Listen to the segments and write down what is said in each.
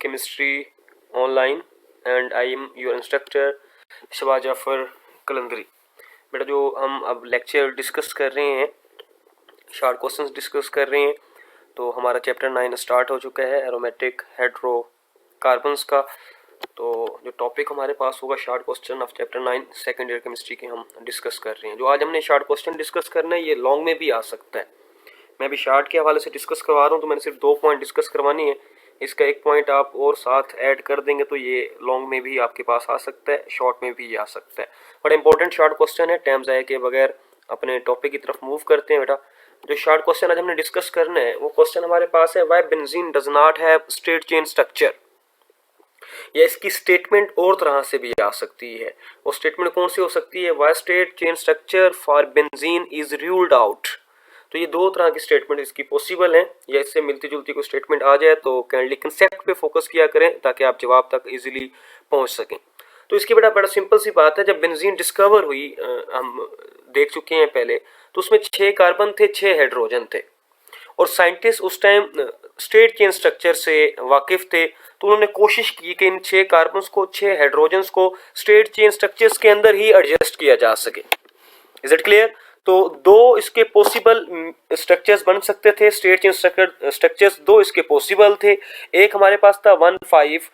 chemistry online and I am your instructor Shahbaz Jafar Qalandari. बेटा जो हम अब लेक्चर डिस्कस कर रहे हैं, शॉर्ट क्वेश्चंस डिस्कस कर रहे हैं, तो हमारा चैप्टर 9 स्टार्ट हो चुका है एरोमेटिक हाइड्रोकार्बन्स का। तो जो टॉपिक हमारे पास होगा short question of chapter 9 second year chemistry के हम डिस्कस कर रहे हैं। जो आज हमने शॉर्ट क्वेश्चन डिस्कस करना है ये लॉन्ग में भी आ सकता है। मैं अभी शॉर्ट के हवाले से डिस्कस करवा रहा हूँ, तो मैंने सिर्फ 2 पॉइंट डिस्कस करवानी है। इसका 1 पॉइंट आप और साथ ऐड कर देंगे तो ये लॉन्ग में भी आपके पास आ सकता है, शॉर्ट में भी आ सकता है। बड़ा इंपॉर्टेंट शॉर्ट क्वेश्चन है। टाइम ज़ाया के बगैर अपने टॉपिक की तरफ मूव करते हैं। बेटा जो शॉर्ट क्वेश्चन आज हमने डिस्कस करना है वो क्वेश्चन हमारे पास है, why benzene does not have straight chain structure. या इसकी स्टेटमेंट और तरह से भी आ सकती है। वो स्टेटमेंट कौन सी हो सकती है, why straight chain structure for benzene is ruled out. तो ये 2 तरह की स्टेटमेंट इसकी पॉसिबल है, या इससे मिलती जुलती कोई स्टेटमेंट आ जाए तो काइंडली कंसेप्ट पे फोकस किया करें ताकि आप जवाब तक इजीली पहुंच सकें। तो इसकी बड़ा सिंपल सी बात है, जब बेंजीन डिस्कवर हुई हम देख चुके हैं पहले, तो उसमें 6 कार्बन थे, 6 हाइड्रोजन थे, और साइंटिस्ट उस टाइम स्ट्रेट चेन स्ट्रक्चर से वाकिफ थे। तो उन्होंने कोशिश की कि इन 6 कार्बन को, 6 हाइड्रोजन को स्ट्रेट चेन स्ट्रक्चर्स के अंदर ही एडजस्ट किया जा सके। Is it clear? तो 2 इसके पॉसिबल स्ट्रक्चर्स बन सकते थे, स्ट्रेट चेन स्ट्रक्चर्स 2 इसके पॉसिबल थे। एक हमारे पास था 1,5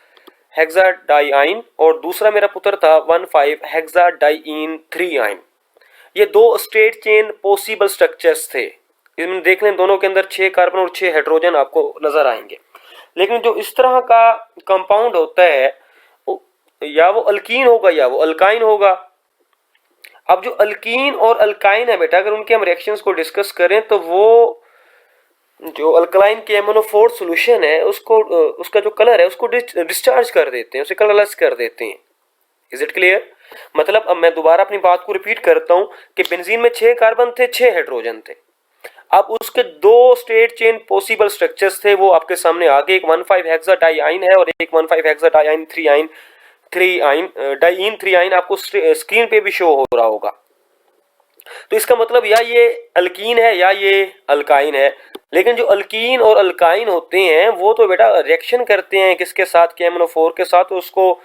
हेक्साडाइइन और दूसरा मेरा पुत्र था 1,5 हेक्साडाइइन 3 ये 2 स्ट्रेट चेन पॉसिबल स्ट्रक्चर्स थे। इनमें देख लें दोनों के अंदर 6 कार्बन और 6 हाइड्रोजन आपको नजर आएंगे। लेकिन जो इस तरह का कंपाउंड होता है या वो अल्कीन होगा या वो अल्काइन होगा। अब जो अल्कीन और अल्काइन है बेटा, अगर उनके हम रिएक्शंस को डिस्कस करें तो वो जो अल्कलाइन के KMnO4 सॉल्यूशन है उसको उसका जो कलर है उसको डिस्चार्ज कर देते हैं, उसे कलरलेस कर देते हैं। Is it clear? मतलब अब मैं दोबारा अपनी बात को रिपीट करता हूं कि बेंजीन में 6 कार्बन थे, 6 हाइड्रोजन थे। अब उसके 2 स्ट्रेट चेन पॉसिबल स्ट्रक्चर्स थे, वो आपके सामने आगे, एक 1,5 हेक्साडाइइन है और एक 1,5 हेक्साडाइइन 3 आपको स्क्रीन पे भी शो हो रहा होगा। तो इसका मतलब या ये अल्कीन है या ये अल्काइन है। लेकिन जो अल्कीन और अल्काइन होते हैं वो तो बेटा रिएक्शन करते हैं किसके साथ, KMnO4 के साथ, तो उसको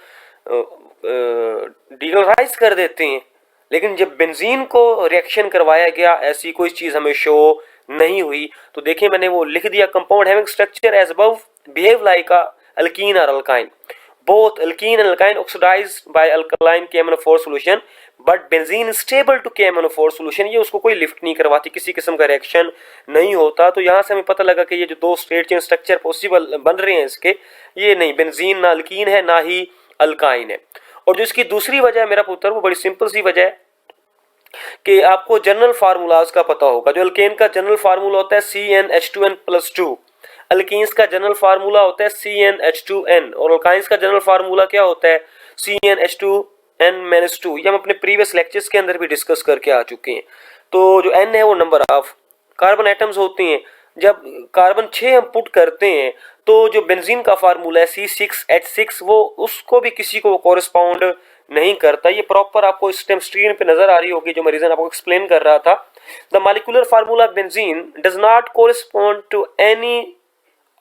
डीकलराइज कर देते हैं। लेकिन जब बेंजीन को रिएक्शन करवाया गया ऐसी कोई चीज हमें शो नहीं हुई। तो देखिए मैंने वो लिख दिया, compound having structure as above behave like a alkene और alkyne. Both alkene and alkyne oxidised by alkaline KMnO4 solution but benzene stable to KMnO4 solution. ये उसको कोई लिफ्ट नहीं करवाती, किसी किस्म का रिएक्शन नहीं होता। तो यहाँ से हमें पता लगा कि ये जो 2 स्ट्रेट चेन स्ट्रक्चर पॉसिबल बन रहे हैं इसके, ये नहीं, बेंजीन ना अल्कीन है ना ही अल्काइन है। और जो इसकी दूसरी वजह है मेरा पुत्र, वो बड़ी सिंपल सी वजह है कि आपको जनरल फार्मूलाज का पता होगा। जो अल्केन का जनरल फार्मूला होता है CnH2n+2, अल्कीन्स का जनरल फार्मूला होता है CnH2n, और अल्काइंस का जनरल फार्मूला क्या होता है CnH2n-2। ये हम अपने प्रीवियस लेक्चर्स के अंदर भी डिस्कस करके आ चुके हैं। तो जो n है वो नंबर ऑफ कार्बन एटम्स होते हैं। जब कार्बन 6 हम पुट करते हैं तो जो बेंजीन का फार्मूला है C6H6, वो उसको भी किसी को कोरिस्पॉन्ड नहीं करता। ये प्रॉपर आपको इस टाइम स्क्रीन पे नजर आ रही होगी, जो मैं रीजन आपको एक्सप्लेन कर रहा था। The molecular formula benzene does not correspond to any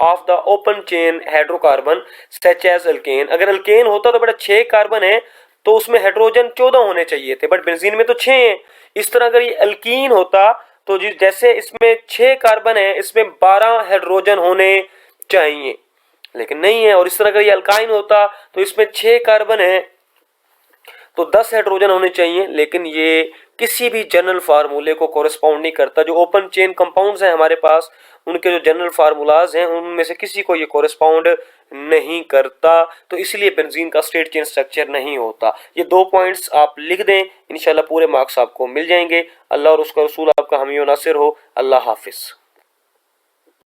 of the open chain hydrocarbon such as alkane. अगर अल्केन होता तो बेटा 6 कार्बन है तो उसमें हाइड्रोजन 14 होने चाहिए थे, बट बेंजीन में तो 6 हैं। इस तरह अगर ये अल्कीन होता तो जैसे इसमें 6 कार्बन है, इसमें 12 हाइड्रोजन होने चाहिए, लेकिन नहीं है। और इस तरह अगर ये अल्काइन होता तो इसमें 6 कार्बन है तो 10 हाइड्रोजन होने चाहिए, लेकिन ये किसी भी जनरल फार्मूले को कोरिस्पॉन्ड नहीं करता। जो ओपन चेन कंपाउंड्स हैं हमारे पास, उनके जो जनरल फार्मूलाज हैं उनमें से किसी को ये कोरिस्पॉन्ड नहीं करता। तो इसलिए बेंजीन का स्ट्रेट चेन स्ट्रक्चर नहीं होता। ये 2 पॉइंट्स आप लिख दें, इंशाल्लाह पूरे मार्क्स आपको मिल जाएंगे। अल्लाह और उसका रसूल आपका हामी व नासिर हो। अल्लाह हाफिज।